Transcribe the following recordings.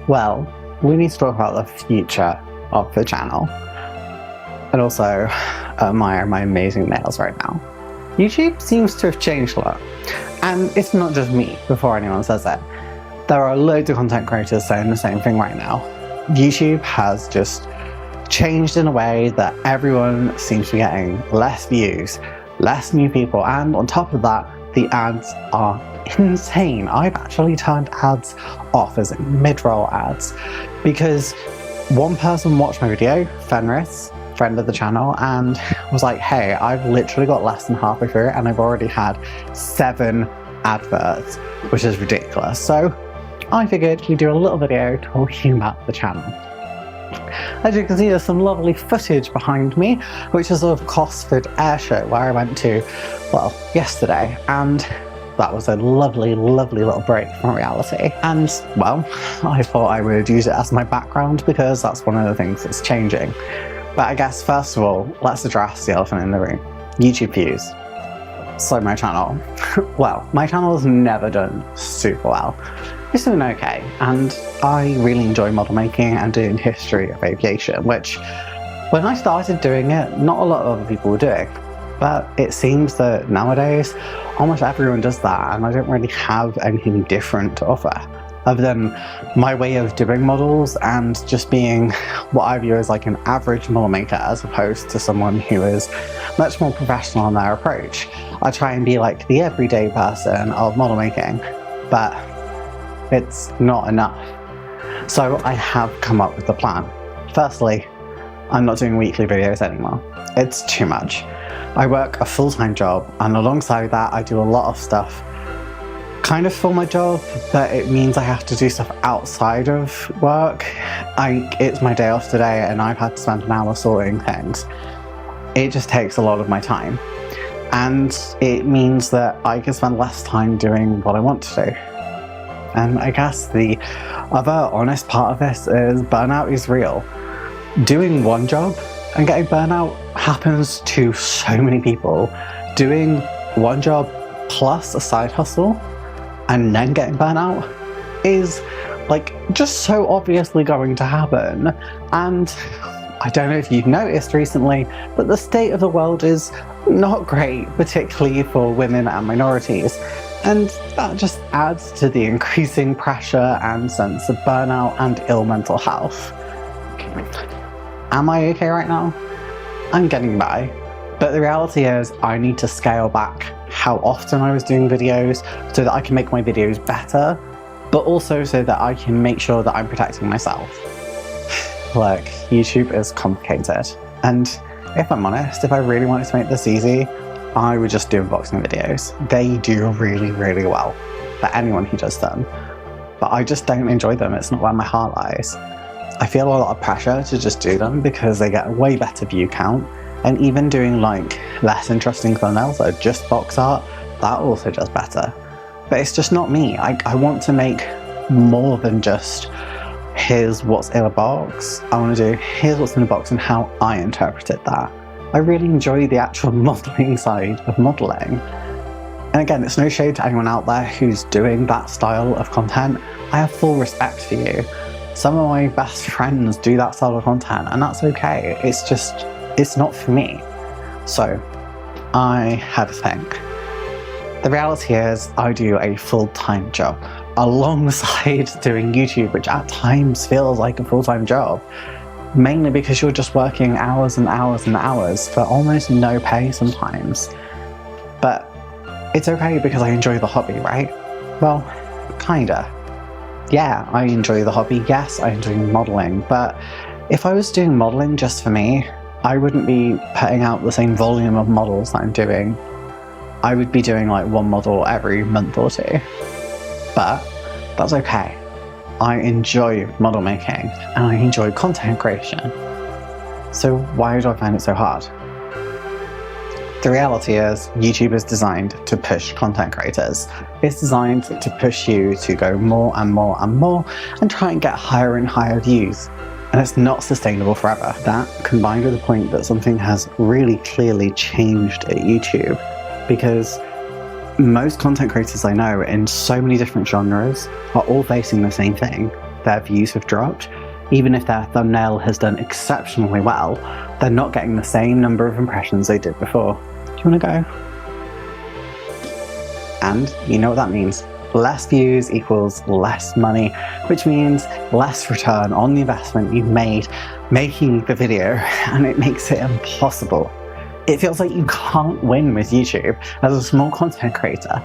Well, we need to talk about the future of the channel. And also, admire my amazing nails right now. YouTube seems to have changed a lot. And it's not just me, before anyone says it. There are loads of content creators saying the same thing right now. YouTube has just changed in a way that everyone seems to be getting less views, less new people, and on top of that, the ads are insane. I've actually turned ads off, as in mid-roll ads, because one person watched my video, Fenris, friend of the channel, and was like, hey, I've literally got less than halfway through and I've already had 7 adverts, which is ridiculous. So I figured we'd do a little video talking about the channel. As you can see, there's some lovely footage behind me, which is of Cosford Air Show, where I went to, well, yesterday, and that was a lovely, lovely little break from reality. And, well, I thought I would use it as my background because that's one of the things that's changing. But I guess, first of all, let's address the elephant in the room. YouTube views. So my channel. Well, my channel has never done super well. It's doing okay, and I really enjoy model making and doing history of aviation, which, when I started doing it, not a lot of other people were doing. But it seems that nowadays, almost everyone does that, and I don't really have anything different to offer, other than my way of doing models and just being what I view as like an average model maker, as opposed to someone who is much more professional in their approach. I try and be like the everyday person of model making, but it's not enough. So I have come up with a plan. Firstly, I'm not doing weekly videos anymore. It's too much. I work a full-time job, and alongside that I do a lot of stuff kind of for my job, but it means I have to do stuff outside of work. It's my day off today and I've had to spend an hour sorting things. It just takes a lot of my time, and it means that I can spend less time doing what I want to do. And I guess the other honest part of this is burnout is real. Doing one job and getting burnout happens to so many people. Doing one job plus a side hustle and then getting burnout is like just so obviously going to happen. And I don't know if you've noticed recently, but the state of the world is not great, particularly for women and minorities. And that just adds to the increasing pressure and sense of burnout and ill mental health. Am I okay right now? I'm getting by. But the reality is I need to scale back how often I was doing videos so that I can make my videos better, but also so that I can make sure that I'm protecting myself. Look, YouTube is complicated. And if I'm honest, if I really wanted to make this easy, I would just do unboxing videos. They do really, really well for anyone who does them. But I just don't enjoy them. It's not where my heart lies. I feel a lot of pressure to just do them because they get a way better view count. And even doing like less interesting thumbnails that are just box art, that also does better. But it's just not me. I want to make more than just here's what's in a box. I want to do here's what's in the box and how I interpreted that. I really enjoy the actual modelling side of modelling. And again, it's no shade to anyone out there who's doing that style of content. I have full respect for you. Some of my best friends do that style of content, and that's okay. It's just, it's not for me. So I had to think. The reality is I do a full-time job alongside doing YouTube, which at times feels like a full-time job. Mainly because you're just working hours and hours and hours for almost no pay sometimes. But it's okay because I enjoy the hobby, right? Well, kinda. Yeah, I enjoy the hobby. Yes, I enjoy modelling. But if I was doing modelling just for me, I wouldn't be putting out the same volume of models that I'm doing. I would be doing like one model every month or 2. But that's okay. I enjoy model making and I enjoy content creation. So why do I find it so hard? The reality is YouTube is designed to push content creators. It's designed to push you to go more and more and more and try and get higher and higher views. And it's not sustainable forever. That, combined with the point that something has really clearly changed at YouTube, because most content creators I know in so many different genres are all facing the same thing. their views have dropped, even if their thumbnail has done exceptionally well, they're not getting the same number of impressions they did before. Do you want to go? And you know what that means. Less views equals less money, which means less return on the investment you've made making the video, and it makes it impossible. It feels like you can't win with YouTube as a small content creator.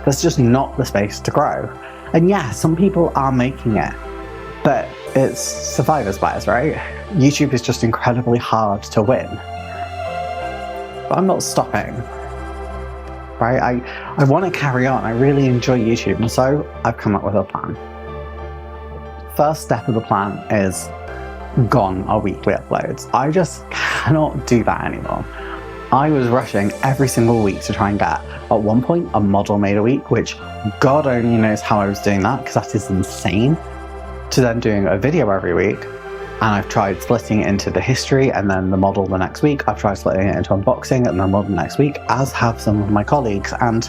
There's just not the space to grow. And yeah, some people are making it, but it's survivor's bias, right? YouTube is just incredibly hard to win. But I'm not stopping. Right? I want to carry on. I really enjoy YouTube, and so I've come up with a plan. First step of the plan is gone are weekly uploads. I just cannot do that anymore. I was rushing every single week to try and get, at one point, a model made a week, which God only knows how I was doing that, because that is insane, to then doing a video every week. And I've tried splitting it into the history and then the model the next week. I've tried splitting it into unboxing and then the model next week, as have some of my colleagues. And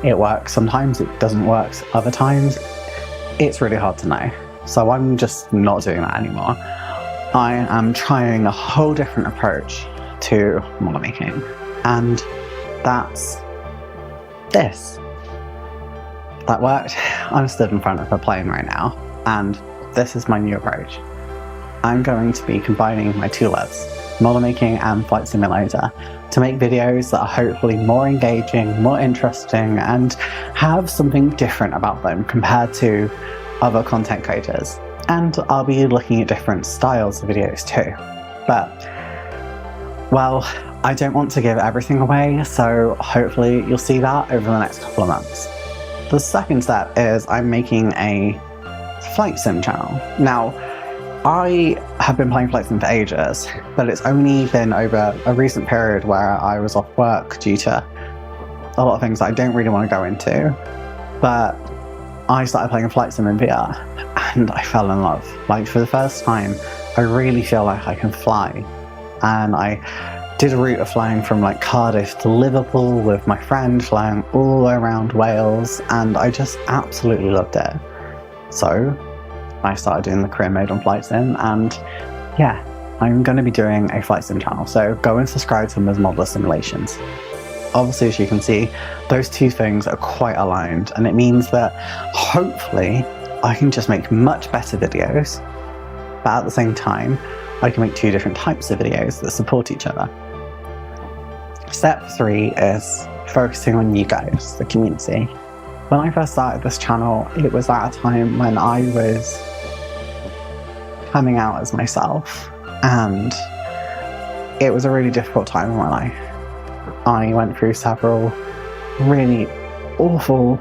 it works sometimes, it doesn't work other times. It's really hard to know. So I'm just not doing that anymore. I am trying a whole different approach to model making. And that's this. That worked. I'm stood in front of a plane right now, and this is my new approach. I'm going to be combining my two loves, model making and flight simulator, to make videos that are hopefully more engaging, more interesting, and have something different about them compared to other content creators. And I'll be looking at different styles of videos too. But, well, I don't want to give everything away, so hopefully you'll see that over the next couple of months. The second step is I'm making a flight sim channel. Now, I have been playing flight sim for ages, but it's only been over a recent period where I was off work due to a lot of things that I don't really want to go into. But I started playing flight sim in VR, and I fell in love. Like, for the first time, I really feel like I can fly. And I did a route of flying from like Cardiff to Liverpool with my friend, flying all the way around Wales, and I just absolutely loved it. So I started doing the career mode on Flight Sim, and yeah, I'm going to be doing a Flight Sim channel, so go and subscribe to Ms. Modeler Simulations. Obviously, as you can see, those two things are quite aligned, and it means that hopefully I can just make much better videos, but at the same time, I can make two different types of videos that support each other. Step 3 is focusing on you guys, the community. When I first started this channel, it was at a time when I was coming out as myself, and it was a really difficult time in my life. I went through several really awful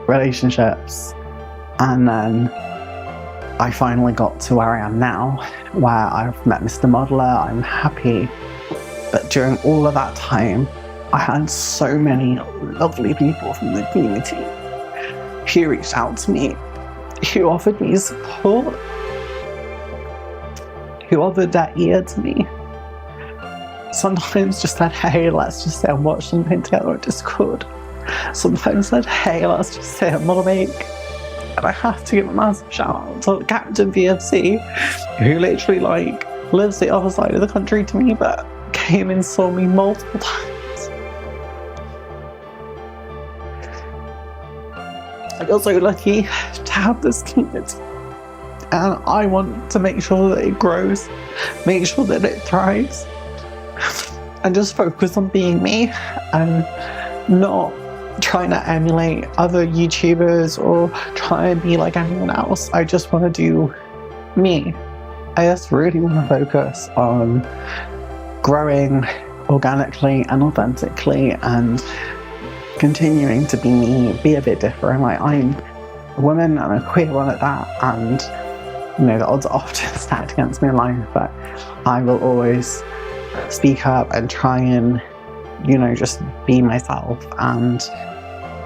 relationships, and then I finally got to where I am now, where I've met Mr. Modeler, I'm happy. But during all of that time, I had so many lovely people from the community who reached out to me, who offered me support, who offered their ear to me. Sometimes just said, hey, let's just sit and watch something together on Discord. Sometimes said, hey, let's just sit and model make. And I have to give a massive shout out to Captain VFC, who literally lives the other side of the country to me, but came and saw me multiple times. I feel so lucky to have this community, and I want to make sure that it grows, make sure that it thrives, and just focus on being me and not trying to emulate other YouTubers or try and be like anyone else. I just want to do me. I just really want to focus on growing organically and authentically and continuing to be me, be a bit different. Like, I'm a woman and a queer one at that, and you know, the odds are often stacked against me in life, but I will always speak up and try and, you know, just be myself. And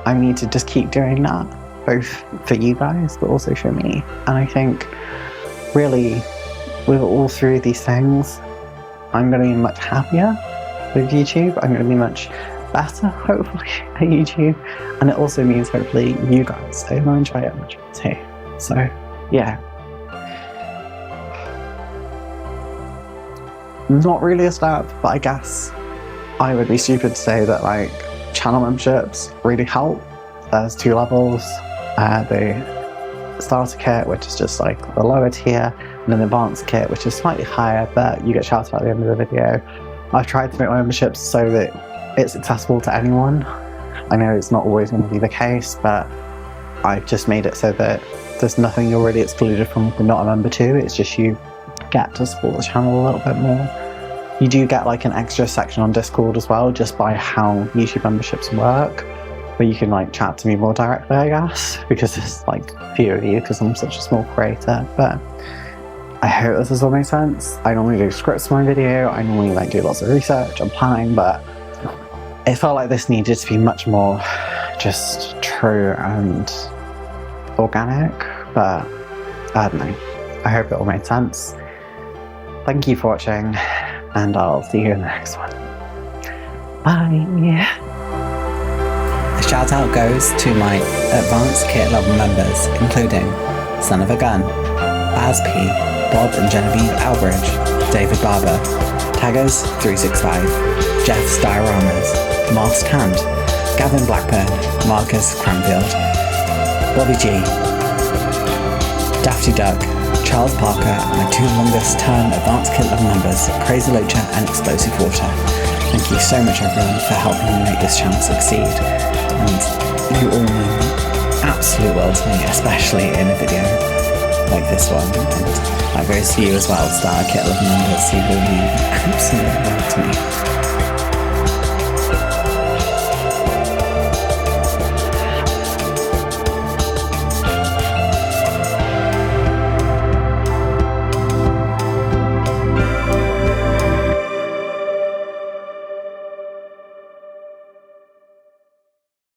I need to just keep doing that, both for you guys but also for me. And I think really with all three of these things, I'm going to be much happier with YouTube. I'm going to be much better, hopefully, at YouTube. And it also means hopefully you guys are going to enjoy it much too. So, yeah. Not really a step, but I guess I would be stupid to say that like channel memberships really help. There's 2 levels. The starter kit, which is just like the lower tier, and then the advanced kit, which is slightly higher, but you get shouted out at the end of the video. I've tried to make my memberships so that it's accessible to anyone. I know it's not always going to be the case, but I've just made it so that there's nothing you're really excluded from if you're not a member to. It's just you get to support the channel a little bit more. You do get like an extra section on Discord as well, just by how YouTube memberships work, where you can like chat to me more directly, I guess, because there's like few of you because I'm such a small creator. But I hope this has all made sense. I normally do scripts for my video, I normally like do lots of research and planning, but it felt like this needed to be much more just true and organic. But I don't know, I hope it all made sense. Thank you for watching, and I'll see you in the next one. Bye. A shout out goes to my advanced kit level members, including Son of a Gun, Baz P, Bob and Genevieve Albridge, David Barber, Taggers 365, Jeff's Dioramas, Masked Hand, Gavin Blackburn, Marcus Cranfield, Bobby G, Dafty Duck, Charles Parker, and my 2 longest term advanced kit level members, Crazy Loacher and Explosive Water. Thank you so much everyone for helping me make this channel succeed, and you all mean absolute world to me, especially in a video like this one, and that goes to you as well, Star Kit level members, you all mean absolute world to me.